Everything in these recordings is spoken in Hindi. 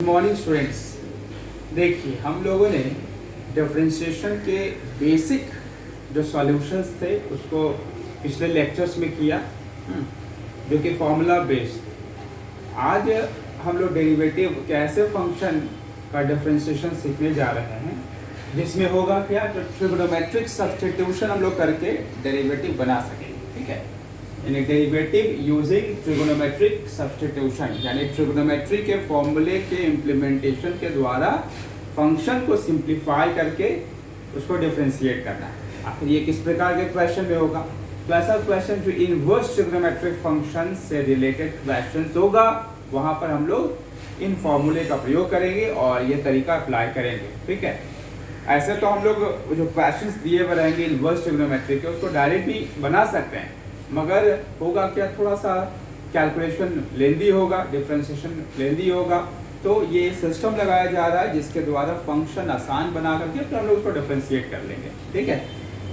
मॉर्निंग स्टूडेंट्स, देखिए हम लोगों ने डिफरेंशिएशन के बेसिक जो सॉल्यूशंस थे उसको पिछले लेक्चर्स में किया, जो कि फॉर्मूला बेस्ड। आज हम लोग डेरिवेटिव कैसे फंक्शन का डिफरेंशिएशन सीखने जा रहे हैं, जिसमें होगा क्या, जो ट्रिग्नोमेट्रिक सब्स्टिट्यूशन हम लोग करके डेरिवेटिव बना सकेंगे। ठीक है, यानी डेरिवेटिव यूजिंग ट्रिगोनोमेट्रिक सब्स्टिट्यूशन, यानी ट्रिगोनोमेट्री के फॉर्मूले के इम्प्लीमेंटेशन के द्वारा फंक्शन को सिंप्लीफाई करके उसको डिफरेंशिएट करना है। आखिर ये किस प्रकार के क्वेश्चन में होगा? तो ऐसा क्वेश्चन जो इनवर्स ट्रिगोनोमेट्रिक फंक्शन से रिलेटेड क्वेश्चन होगा, वहाँ पर हम लोग इन फॉर्मूले का प्रयोग करेंगे और ये तरीका अप्लाई करेंगे। ठीक है, ऐसे तो हम लोग जो क्वेश्चंस दिए हुए रहेंगे इनवर्स ट्रिगोनोमेट्री के, उसको डायरेक्ट भी बना सकते हैं, मगर होगा क्या, थोड़ा सा कैलकुलेशन लेंदी होगा, डिफरेंशिएशन लेंदी होगा। तो ये सिस्टम लगाया जा रहा है जिसके द्वारा फंक्शन आसान बना करके फिर हम लोग उसको डिफरेंशिएट कर लेंगे। ठीक है,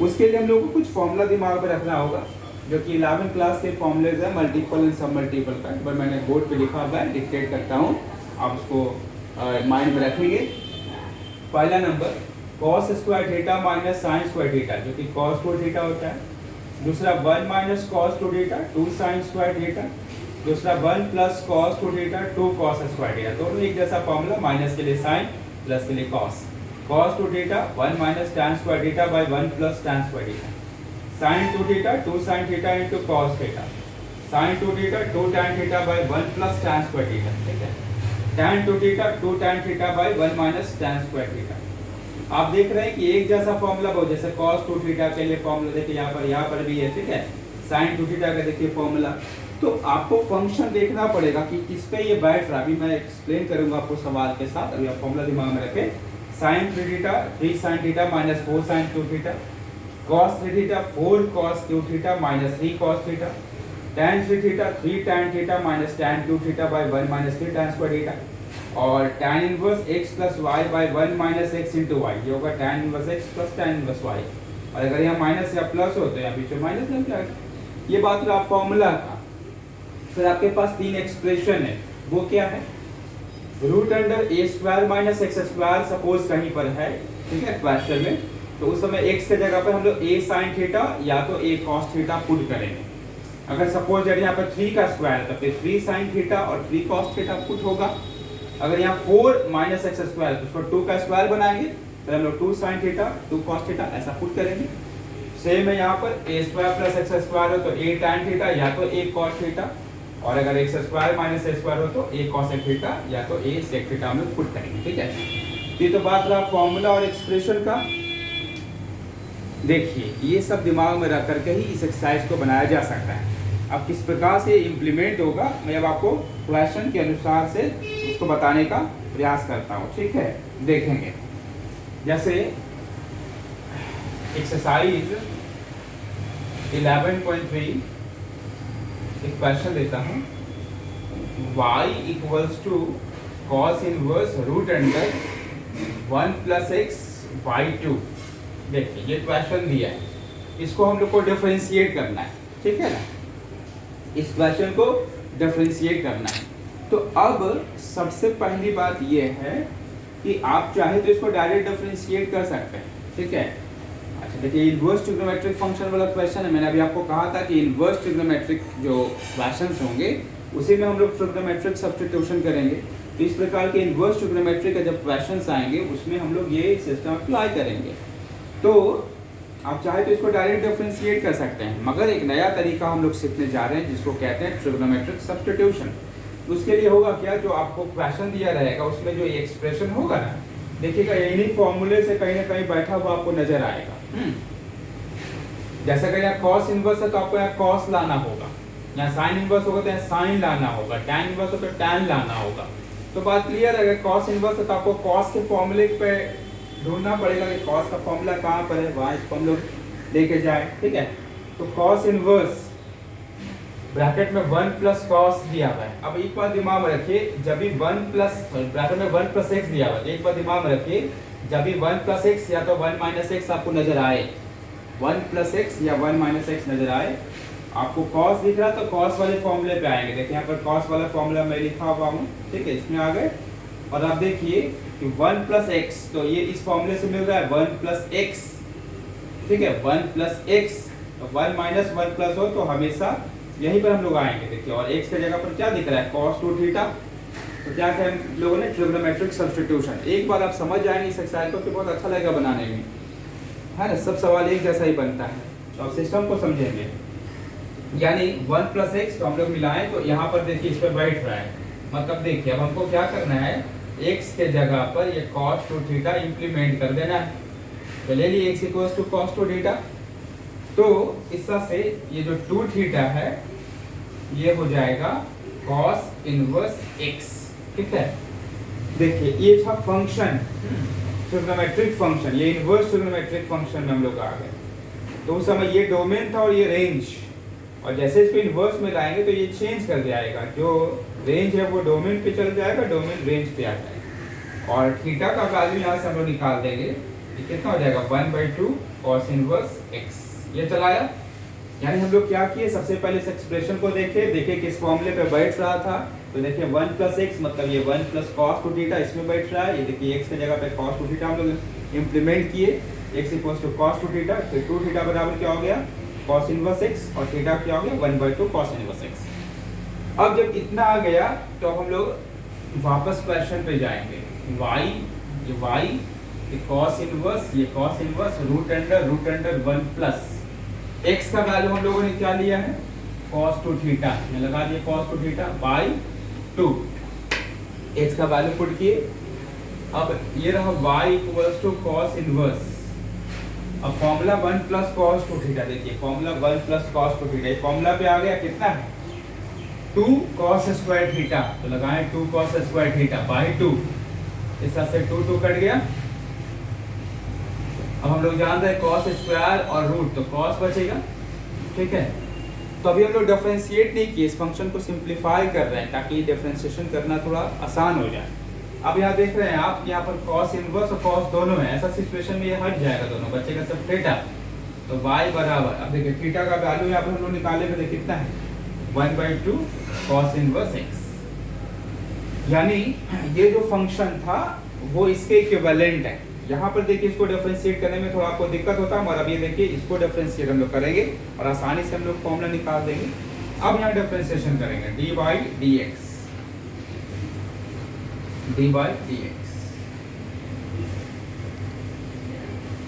उसके लिए हम लोग को कुछ फॉर्मूला दिमाग में रखना होगा, जो कि 11वीं क्लास के फॉर्मूलेज है, मल्टीपल एंड सब मल्टीपल का। एक बार मैंने बोर्ड पे लिखा हुआ है, डिक्टेट करता हूँ, आप उसको माइंड में रखेंगे। पहला number cos square theta minus sine square theta, जो कि कॉस स्क्वायर थीटा होता है। दूसरा 1 minus cos two theta 2 sign square theta. दूसरा 1 plus cos two theta 2 cos square theta. दोनों एक जैसा फॉर्मूला, माइनस के लिए साइन, प्लस के लिए cos. Cos two theta 1 minus tan square theta by 1 plus tan square theta. Sine two theta 2 sine theta into cos theta. Sine two theta 2 tan theta by 1 plus tan square theta. ठीक है, tan two theta 2 tan theta by 1 minus tan square theta. आप देख रहे हैं कि एक जैसा फॉर्मूला बहुत, जैसे cos 2 थीटा के लिए फॉर्मूला देखिए यहाँ पर भी है। ठीक है, sin 2 थीटा का देखिए फॉर्मूला। तो आपको फंक्शन देखना पड़ेगा कि किस पे ये बैठ रहा है। अभी मैं एक्सप्लेन करूंगा आपको सवाल के साथ, अभी आप फॉर्मूला दिमाग में रखें। sin 3 theta 3 sin theta minus 4 sin 2 theta. cos 3 theta 4 cos 2 theta minus 3 cos theta. tan 3 theta 3 tan theta minus tan 2 theta by 1 minus 3 tan square theta. और tan inverse x plus y by 1 minus x into y, ये होगा tan inverse x plus tan inverse y। और अगर यहाँ माइनस या प्लस हो तो यहाँ पीछे माइनस लग जाएगा। ये बात रहा फॉर्मूला का। फिर आपके पास तीन एक्सप्रेशन है, वो क्या है? Root under A square minus x square suppose कहीं पर है, ठीक है, क्वेश्चन में, तो उस समय x के जगह पर हम लोग a साइन थीटा या तो a कॉस थीटा पुट करेंगे। अगर सपोज यहाँ पर 3 का स्क्वायर है तो फिर 3 साइन थीटा और 3 कॉस थीटा पुट होगा। अगर यहाँ 4 माइनस एक्स स्क्वायर तो उसको 2 का स्क्वायर बनाएंगे, फिर हम लोग 2 साइन थीटा 2 कॉस थीटा ऐसा पुट करेंगे। सेम है यहाँ पर a square plus x square हो तो a tan थीटा या तो a कॉस थीटा, और अगर x square minus x square हो तो a कॉस थीटा या तो a सेक थीटा हम लोग पुट करेंगे। ठीक है, ये तो बात रहा फॉर्मूला और एक्सप्रेशन का। देखिए ये सब दिमाग में रख करके ही इस एक्सरसाइज को बनाया जा सकता है। अब किस प्रकार से इम्प्लीमेंट होगा, मैं अब आपको क्वेश्चन के अनुसार से उसको बताने का प्रयास करता हूँ। ठीक है, देखेंगे। जैसे एक्सरसाइज 11.3 एक क्वेश्चन देता हूँ, y equals to cos inverse root under 1 plus x by 2। देखिए ये क्वेश्चन दिया है, इसको हम लोग को डिफरेंशिएट करना है। ठीक है ना, इस क्वेश्चन को डिफरेंशिएट करना है। तो अब सबसे पहली बात यह है कि आप चाहे तो इसको डायरेक्ट डिफरेंशिएट कर सकते हैं। ठीक है, अच्छा देखिए इनवर्स ट्रिग्नोमेट्रिक फंक्शन वाला क्वेश्चन है। मैंने अभी आपको कहा था कि इनवर्स ट्रिग्नोमेट्रिक जो क्वेश्चंस होंगे उसी में हम लोग ट्रिग्नोमेट्रिक सब्स्टिट्यूशन करेंगे। तो इस प्रकार के इनवर्स ट्रिग्नोमेट्रिक के जब क्वेश्चंस आएंगे उसमें हम लोग ये सिस्टम अप्लाई करेंगे। तो आप चाहे तो इसको डायरेक्ट डिफरेंशिएट कर सकते हैं, मगर एक नया तरीका हम लोग सीखने जा रहे हैं जिसको कहते हैं ट्रिग्नोमेट्रिक सब्स्टिट्यूशन। उसके लिए होगा क्या, जो आपको क्वेश्चन दिया रहेगा उसमें जो एक्सप्रेशन होगा ना, देखिएगा इन्हीं फॉर्मूले से कहीं ना कहीं बैठा हुआ आपको नजर आएगा। जैसे कि यहाँ कॉस इनवर्स है तो आपको यहाँ कॉस लाना होगा, यहाँ साइन इनवर्स होगा तो यहाँ साइन लाना होगा, टैन इनवर्स हो तो टैन लाना होगा। तो बात क्लियर है, अगर कॉस इनवर्स है तो आपको कॉस के फॉर्मूले पे ढूंढना पड़ेगा कि कॉस का फॉर्मूला कहाँ पर है, वहाँ इसको हम लोग लेके जाए। ठीक है, तो कॉस इनवर्स ब्रैकेट में 1 प्लस कॉस दिया हुआ है। अब एक बात दिमाग में रखिए, जब भी 1 प्लस ब्रैकेट में 1 प्लस एक्स दिया हुआ है, एक बात दिमाग में रखिए, जब भी 1 प्लस एक्स या तो 1 माइनस एक्स आपको नजर आए, 1 प्लस एक्स या 1 माइनस एक्स नजर आए, आपको कॉस दिख रहा है तो कॉस वाले फॉर्मूले पे आएंगे। देखिए यहाँ पर कॉस वाला फॉर्मूला मैं लिखा हुआ हूँ। ठीक है, इसमें आ गए और आप देखिए कि 1 प्लस एक्स, तो ये इस फॉर्मूले से मिल रहा है 1 प्लस एक्स, ठीक है 1 प्लस एक्स, तो 1 माइनस 1 प्लस हो तो हमेशा यहीं पर हम लोग आएंगे। देखिए और एक्स के जगह पर क्या दिख रहा है cos 2 थीटा, तो क्या किया हम लोगों ने ट्रिग्नोमेट्रिक सब्स्टिट्यूशन। एक बार आप समझ जाएंगे इस एक्सरसाइज को तो बहुत अच्छा लगेगा बनाने में, है ना, सब सवाल एक जैसा ही बनता है। तो आप सिस्टम को समझेंगे, यानी 1 प्लस एक्स तो हम लोग मिलाएं तो यहाँ पर देखिए इस पर बैठ रहा है, मतलब देखिए अब हमको क्या करना है, x के जगह पर ये cos 2 थीटा इंप्लीमेंट कर देना है। तो ले लिए x equals to cos 2 theta, तो इस तरह से ये जो 2 थीटा है ये हो जाएगा cos इनवर्स x, ठीक है। देखिए ये था फंक्शन, ट्रिग्नोमेट्रिक फंक्शन, ये इनवर्स ट्रिग्नोमेट्रिक फंक्शन में हम लोग आ गए। तो उस समय ये डोमेन था और ये रेंज, और जैसे इसको इन्वर्स में लाएंगे तो ये चेंज कर जाएगा, जो रेंज है वो डोमेन पे चल जाएगा, डोमेन रेंज पे आ जाएगा। और थीटा का वैल्यू यहाँ से हम लोग निकाल देंगे, ये कितना हो जाएगा 1/2 cos इनवर्स x, ये चलाया। यानी हम लोग क्या किए, सबसे पहले इस एक्सप्रेशन को देखे किस फॉर्मूले पे बैठ रहा था, तो देखिए 1 प्लस एक्स मतलब ये 1 प्लस cos 2 थीटा इसमें बैठ रहा है। ये देखिए x के जगह पे cos 2 थीटा हम लोग इम्प्लीमेंट किए, x equals to cos 2 theta, फिर 2 थीटा बराबर क्या हो गया cos इनवर्स x, और थीटा क्या हो गया 1/2 cos इनवर्स x। अब जब इतना आ गया तो हम लोग वापस क्वेश्चन पे जाएंगे, y, ये cos इनवर्स, ये cos inverse root under 1 plus x का वैल्यू हम लोगों ने क्या लिया है cos 2 थीटा, मैं लगा दिया cos 2 थीटा बाई 2, x का वैल्यू पुट किए। अब ये रहा y equals to cos inverse, अब फॉर्मूला 1 प्लस cos 2 थीटा, देखिए फॉर्मूला 1 प्लस cos 2 थीटा, ये फॉर्मूला पे आ गया कितना है 2 cos स्क्वायर थीटा, तो लगाएं 2 cos स्क्वायर थीटा बाई 2, इस तरह से 2 कट गया। अब हम लोग जान रहे हैं cos स्क्वायर और रूट, तो cos बचेगा, ठीक है। तो अभी हम लोग डिफरेंशिएट नहीं किए, इस फंक्शन को सिंप्लीफाई कर रहे हैं ताकि डिफरेंशिएशन करना थोड़ा आसान हो जाए। अब यहाँ देख रहे हैं आप, यहाँ पर cos इनवर्स और cos दोनों है, ऐसा सिचुएशन में ये हट जाएगा, दोनों बचेगा सिर्फ थीटा। तो y बराबर, अब देखिए थीटा का वैल्यू यहाँ पर हम लोग निकाले थे, कितना है 1/2 cos इनवर्स x, यानी ये जो फंक्शन था वो इसके इक्विवेलेंट है। यहाँ पर देखिए इसको डिफरेंशिएट करने में थोड़ा आपको दिक्कत होता है, और अब ये देखिए इसको डिफरेंशिएट हम लोग करेंगे और आसानी से हम लोग फॉर्मूला निकाल देंगे। अब यहाँ डिफरेंशिएशन करेंगे dy dx,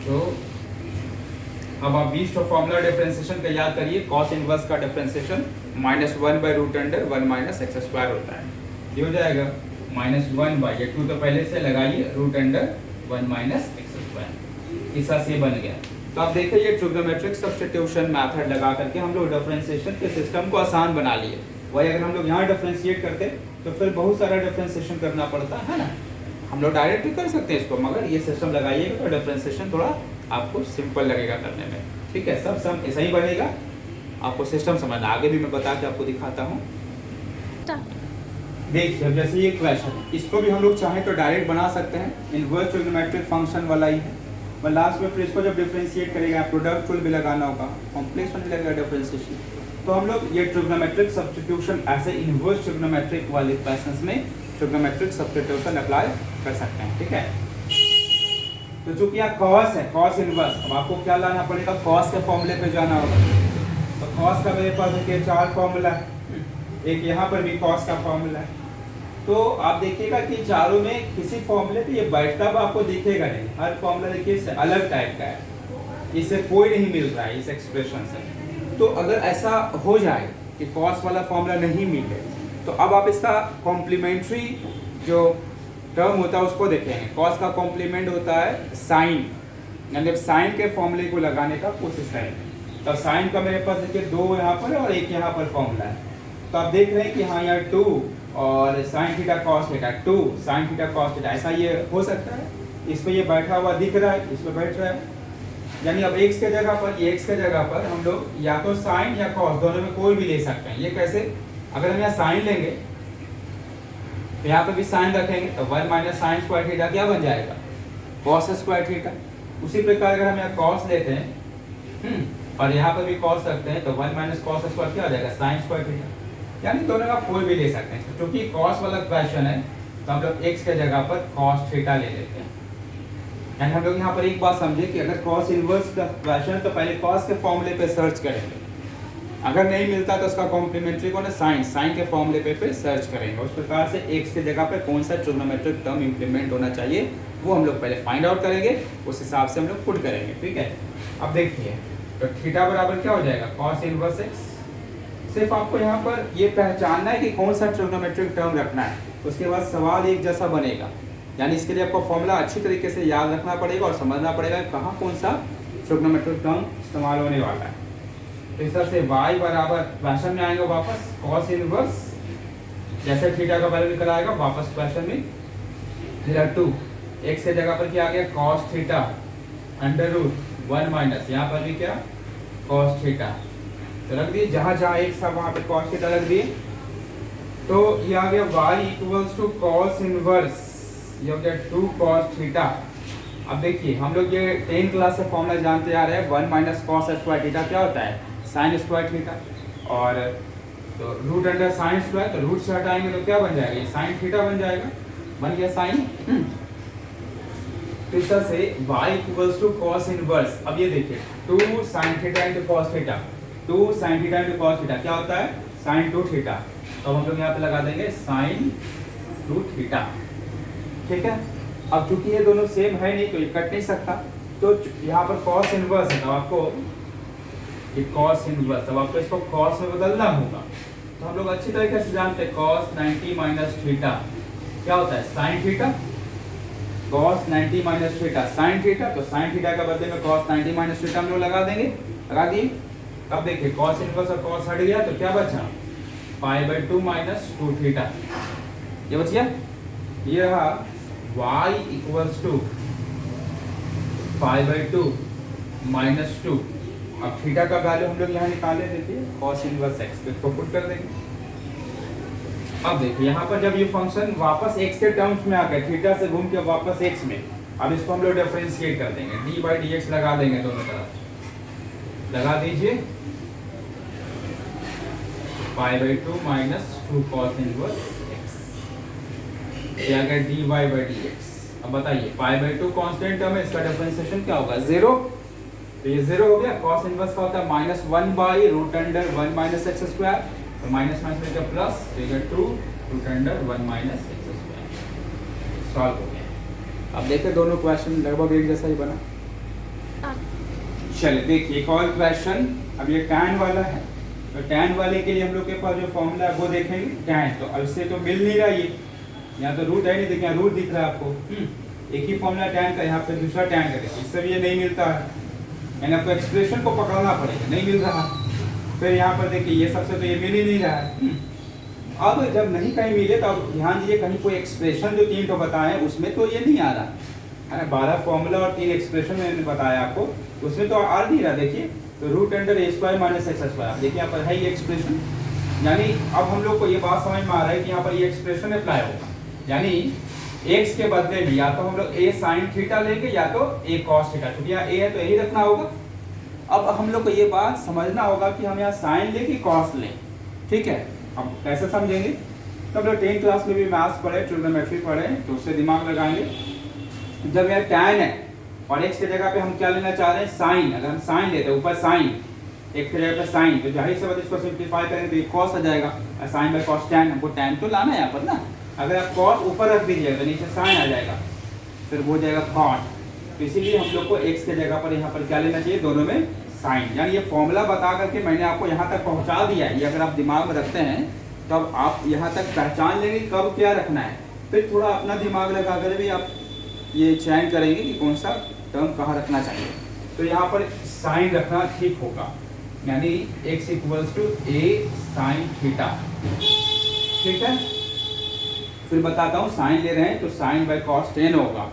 तो अब आप 20 तो फॉर्मूला डिफरेंशिएशन का याद करिए, cos इनवर्स का डिफरेंशिएशन -1/√1 माइनस x स्क्वायर होता है, ये हो जाएगा -1 ये 2 तो पहले से लगाइए √1 माइनस x स्क्वायर, इस तरह से बन गया। तो आप देखिए ये ट्रिग्नोमेट्रिक सब्स्टिट्यूशन मेथड लगा करके हम लोग डिफरेंशिएशन के सिस्टम को आसान बना लिए। वही अगर हम लोग यहाँ डिफरेंशिएट करते तो फिर बहुत सारा डिफरेंशिएशन करना पड़ता है ना, हम लोग डायरेक्ट भी कर सकते हैं इसको, मगर ये सिस्टम लगाइएगा तो डिफरेंशिएशन थोड़ा आपको सिंपल लगेगा करने में, ठीक है। सब सम ऐसा ही बनेगा, आपको सिस्टम समझना, आगे भी मैं बता के आपको दिखाता हूँ। देखिए अब जैसे ये क्वेश्चन, इसको भी हम लोग चाहें तो डायरेक्ट बना सकते हैं, इनवर्स ट्रिग्नोमेट्रिक फंक्शन वाला ही है, पर लास्ट में फिर इसको जब डिफरेंशिएट करेगा प्रोडक्ट टूल भी लगाना होगा, कॉम्प्लेक्स होने लगेगा डिफरेंशिएशन। तो हम लोग ये ट्रिग्नोमेट्रिक सब्स्टिट्यूशन ऐसे इनवर्स ट्रिग्नोमेट्रिक वाले क्वेश्चंस में ट्रिग्नोमेट्रिक सब्स्टिट्यूशन अप्लाई कर सकते हैं, ठीक है। तो चूंकि यहाँ cos है, cos इनवर्स, अब आपको क्या लाना पड़ेगा, cos के फॉर्मूले पे जाना होगा। तो cos का मेरे पास देखिए 4 फॉर्मूला है, एक यहाँ पर भी cos का फॉर्मूला है। तो आप देखिएगा कि चारों में किसी फॉर्मूले पे ये बैठता हुआ आपको दिखेगा नहीं, हर फॉर्मूला देखिए अलग टाइप का है, इससे कोई नहीं मिल रहा है इस एक्सप्रेशन से। तो अगर ऐसा हो जाए कि cos वाला फॉर्मूला नहीं मिले, तो अब आप इसका कॉम्प्लीमेंट्री जो टर्म होता है उसको देखेंगे। cos का कॉम्प्लीमेंट होता है साइन, यानी साइन के फॉर्मूले को लगाने का कोशिश करेंगे। तो साइन का मेरे पास देखिए 2 यहाँ पर और एक यहाँ पर फॉर्मूला है, तो आप देख रहे हैं कि हाँ यार 2 और sine theta cos theta, 2 sine theta cos theta, ऐसा ये हो सकता है। इस पर ये बैठा हुआ दिख रहा है, इस पर बैठ रहा है, यानी अब x के जगह पर, ये x के जगह पर हम लोग या तो साइन या cos दोनों में कोई भी ले सकते हैं। ये कैसे, अगर हम यहाँ साइन लेंगे तो यहाँ पर भी साइन रखेंगे तो 1 माइनस साइन स्क्वायर थीटा क्या बन जाएगा cos स्क्वायर थीटा। उसी प्रकार अगर हम यहाँ cos लेते हैं और यहाँ पर भी cos रखते हैं तो 1 माइनस cos स्क्वायर क्या हो जाएगा साइन स्क्वायर थीटा। यानी दोनों का कोई भी ले सकते हैं, क्योंकि cos वाला क्वेश्चन है तो हम लोग x के जगह पर cos थीटा ले लेते हैं। एंड हम लोग यहाँ पर एक बात समझे कि अगर cos इनवर्स का क्वेश्चन है तो पहले cos के फॉर्मूले पे सर्च करेंगे, अगर नहीं मिलता तो उसका कॉम्प्लीमेंट्री कौन है, साइन के फॉर्मूले पे सर्च करेंगे। उस प्रकार से x के जगह पे कौन सा ट्रिग्नोमेट्रिक टर्म इंप्लीमेंट होना चाहिए वो हम लोग पहले फाइंड आउट करेंगे, उस हिसाब से हम लोग पुट करेंगे। ठीक है, अब देखिए तो थीटा बराबर क्या हो जाएगा, cos इनवर्स x। सिर्फ आपको यहाँ पर ये पहचानना है कि कौन सा ट्रिग्नोमेट्रिक टर्म रखना है, उसके बाद सवाल एक जैसा बनेगा। यानी इसके लिए आपको फॉर्मूला अच्छी तरीके से याद रखना पड़ेगा और समझना पड़ेगा कहाँ कौन सा ट्रिग्नोमेट्रिक टर्म इस्तेमाल होने वाला है। तो इस तरह से y बराबर क्वेश्चन में आएगा वापस cos इनवर्स, जैसे थीटा का वैल्यू निकल आएगा वापस क्वेश्चन में, फिर 2 x के जगह पर क्या आ गया cos theta under root 1 minus, यहाँ पर भी क्या cos थीटा, तो रख दिए जहाँ जहाँ x था वहाँ पे cos थीटा रख दिए। तो ये आ गया y equals to cos inverse, ये हो गया 2 cos थीटा। अब देखिए हम लोग ये 10 क्लास से फॉर्मूला जानते आ रहे हैं, 1 माइनस cos स्क्वायर थीटा क्या होता है, साइन स्क्वायर थीटा, और तो रूट अंडर साइन स्क्वायर, तो रूट से हटाएंगे तो क्या बन जाएगा, ये साइन थीटा बन जाएगा, बन गया साइन। तो इस तरह से y equals to cos inverse. अब ये देखिए 2 sin theta into cos theta, 2 sin theta into cos theta क्या होता है, sin 2 थीटा। तो हम लोग यहाँ पे लगा देंगे sin 2 थीटा। ठीक है, अब चूंकि ये दोनों सेम है नहीं तो ये कट नहीं सकता, तो यहाँ पर cos इनवर्स है तो आपको ये cos इनवर्स, अब आपको इसको cos में बदलना होगा। तो हम लोग अच्छी तरीके से जानते हैं cos 90 माइनस थीटा क्या होता है, sin theta, cos 90 minus theta sin theta, तो sin थीटा का बदले में cos 90 माइनस थीटा हम लोग लगा देंगे, लगा दिए। अब देखिए cos इनवर्स और cos हट गया तो क्या बचा, π/2 माइनस 2 थीटा, ये बच गया। ये रहा y इक्वल्स टू π/2 माइनस 2। अब थीटा का वैल्यू हम लोग यहाँ निकाले, देखिए cos इनवर्स x, तो इसको पुट कर देंगे। अब देखिए यहाँ पर जब ये फंक्शन वापस x के टर्म्स में आ गए, थीटा से घूम के वापस x में, अब इसको हम लोग डिफरेंशिएट कर देंगे, d/dx लगा देंगे दोनों तरफ, लगा दीजिए π/2 माइनस 2 cos इनवर्स x, ये आ गया dy/dx। अब बताइए π/2 कांस्टेंट टर्म है, इसका डिफरेंशिएशन क्या होगा, 0, तो ये 0 हो गया। cos इनवर्स का होता है -1/√1 माइनस x स्क्वायर, तो माइनस माइनस में क्या प्लस, तो ये 2√1 माइनस x स्क्वायर, सॉल्व हो गया। अब देखिए दोनों क्वेश्चन लगभग एक जैसा ही बना। चलिए देखिए एक और क्वेश्चन, अब ये tan वाला है, तो tan वाले के लिए हम लोग के पास जो फॉर्मूला है वो देखेंगे tan, तो अब इससे तो मिल नहीं रहा, ये यहाँ तो रूट है नहीं, देखिए रूट दिख रहा है आपको, एक ही फॉर्मूला tan का, यहाँ पे दूसरा tan का, देखिए इससे भी ये नहीं मिलता है, यानी आपको एक्सप्रेशन को पकड़ना पड़ेगा, नहीं मिल रहा। फिर यहाँ पर देखिए ये सबसे तो ये मिल ही नहीं रहा है। अब जब नहीं कहीं मिले तो अब ध्यान दीजिए, कहीं कोई एक्सप्रेशन जो 3 तो बताए उसमें तो ये नहीं आ रहा है ना, 12 फॉर्मूला और 3 एक्सप्रेशन मैंने बताया आपको, उसमें तो आ नहीं रहा। देखिए तो root under a square minus x square, देखिए यहाँ पर है ये एक्सप्रेशन, यानी अब हम लोग को ये बात समझ में आ रहा है कि यहाँ पर ये एक्सप्रेशन अप्लाई होगा, यानी x के बदले में या तो हम लोग a sin थीटा लेंगे या तो a cos थीटा, क्योंकि यहाँ a है तो यही रखना होगा। अब हम लोग को ये बात समझना होगा कि हम यहाँ साइन लें कि cos लें, ठीक है। अब कैसे समझेंगे, तो हम लोग 10th क्लास में भी मैथ्स पढ़े, ट्रिग्नोमेट्री पढ़े, तो उससे दिमाग लगाएंगे। जब यह tan है और x की जगह पे हम क्या लेना चाह रहे हैं, साइन, अगर हम साइन लेते हैं ऊपर साइन, x की जगह पे साइन, तो जाहिर सी बात इसको सिंप्लीफाई करेंगे तो ये cos आ जाएगा, साइन बाय cos tan, हमको tan तो लाना है यहाँ पर ना, अगर आप cos ऊपर रख दीजिएगा तो नीचे साइन आ जाएगा, फिर वो हो जाएगा cot। तो इसीलिए हम लोग को x के जगह पर यहाँ पर क्या लेना चाहिए, दोनों में साइन। यानी ये फॉर्मूला बता करके मैंने आपको यहाँ तक पहुँचा दिया है, ये अगर आप दिमाग में रखते हैं तो अब आप यहाँ तक पहचान लेंगे कब क्या रखना है, फिर थोड़ा अपना दिमाग लगा कर भी आप ये चयन करेंगे कि कौन सा टर्म कहाँ रखना चाहिए। तो यहाँ पर साइन रखना ठीक होगा, यानी x equals to a sine theta, ठीक है। फिर बताता हूँ, साइन ले रहे हैं तो साइन बाय कॉस 10 होगा,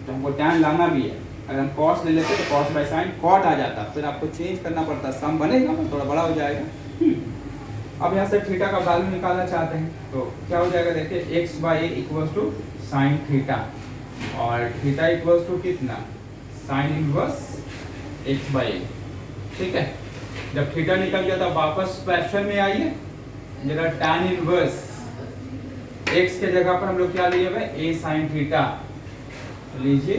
तो हमको tan लाना भी है, अगर हम cos ले लेते तो cos बाय साइन cot आ जाता, फिर आपको चेंज करना पड़ता, सम बनेगा थोड़ा बड़ा हो जाएगा। अब यहाँ से थीटा का वैल्यू निकालना चाहते हैं तो क्या हो जाएगा, देखिए x by a equals to sine theta, और थीटा इक्वल्स टू कितना, sine inverse x by a, ठीक है। जब थीटा निकल गया तो वापस क्वेश्चन में आइए, जरा tan इनवर्स x के जगह पर हम लोग क्या लिए भाई a sin थीटा लीजिए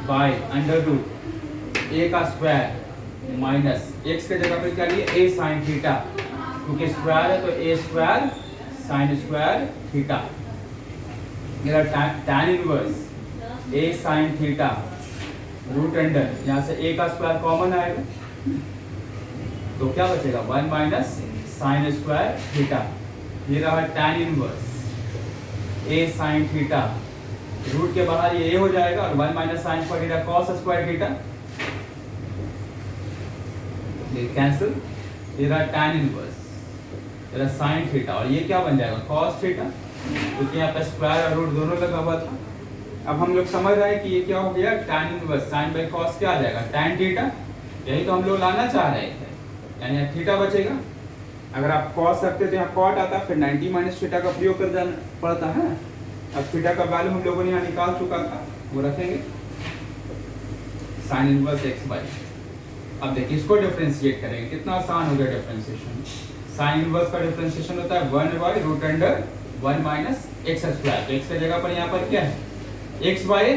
बाय अंडर रूट a का स्क्वायर माइनस x के जगह पर क्या लिए a sin थीटा, क्योंकि स्क्वायर है तो a square sin square theta. मेरा tan inverse a sin theta root under, यहाँ से a का स्क्वायर कॉमन आएगा तो क्या बचेगा 1 माइनस साइन स्क्वायर थीटा। ये रहा tan inverse a sin theta, रूट के बाहर ये a हो जाएगा और 1 minus sine square theta cos square theta, ये कैंसिल। ये रहा tan इनवर्स तेरा साइन थीटा और ये क्या बन जाएगा कॉस थीटा, क्योंकि यहाँ पे स्क्वायर और रूट दोनों लगा हुआ था। अब हम लोग समझ रहे हैं कि ये क्या हो गया tan inverse sine by cos क्या आ जाएगा tan थीटा, यही तो हम लोग लाना चाह रहे थे, यानी यहाँ थीटा बचेगा। अगर आप कॉस रखते तो यहाँ कॉट आता, फिर 90 माइनस थीटा का प्रयोग कर जाना पड़ता है। अब थीटा का वैल्यू हम लोगों ने यहाँ निकाल चुका था, वो रखेंगे साइन इनवर्स एक्स बाई। अब देखिए इसको डिफरेंशिएट करेंगे, कितना आसान हो गया डिफरेंशिएशन। साइन इनवर्स का डिफरेंशिएशन होता है 1 by root under 1 minus x square. तो एक्स की जगह पर यहाँ पर क्या है एक्स बाई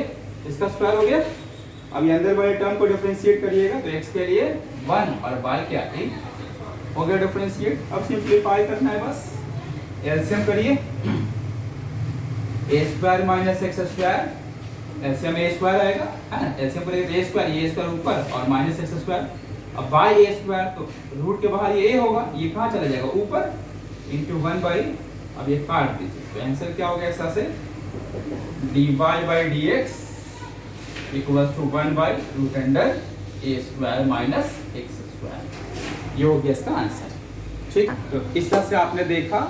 इसका स्क्वायर हो गया। अब ये अंदर वाले टर्म को डिफरेंशिएट करिएगा तो x के लिए 1 और y क्या a हो गया डिफरेंशिएट। अब सिंपलीफाई करना है बस, एलसीएम करिए a square minus x square, LCM a square आएगा है ना, एलसीएम करेंगे a स्क्वायर ऊपर और माइनस एक्स स्क्वायर। अब y a स्क्वायर तो रूट के बाहर ये a होगा, ये कहाँ चला जाएगा ऊपर इंटू 1 बाई, अब ये काट दीजिए तो आंसर क्या हो गया ऐसा से dy by dx equals to 1 by root under a square minus x square. ये हो गया इसका आंसर। ठीक, तो इस तरह से आपने देखा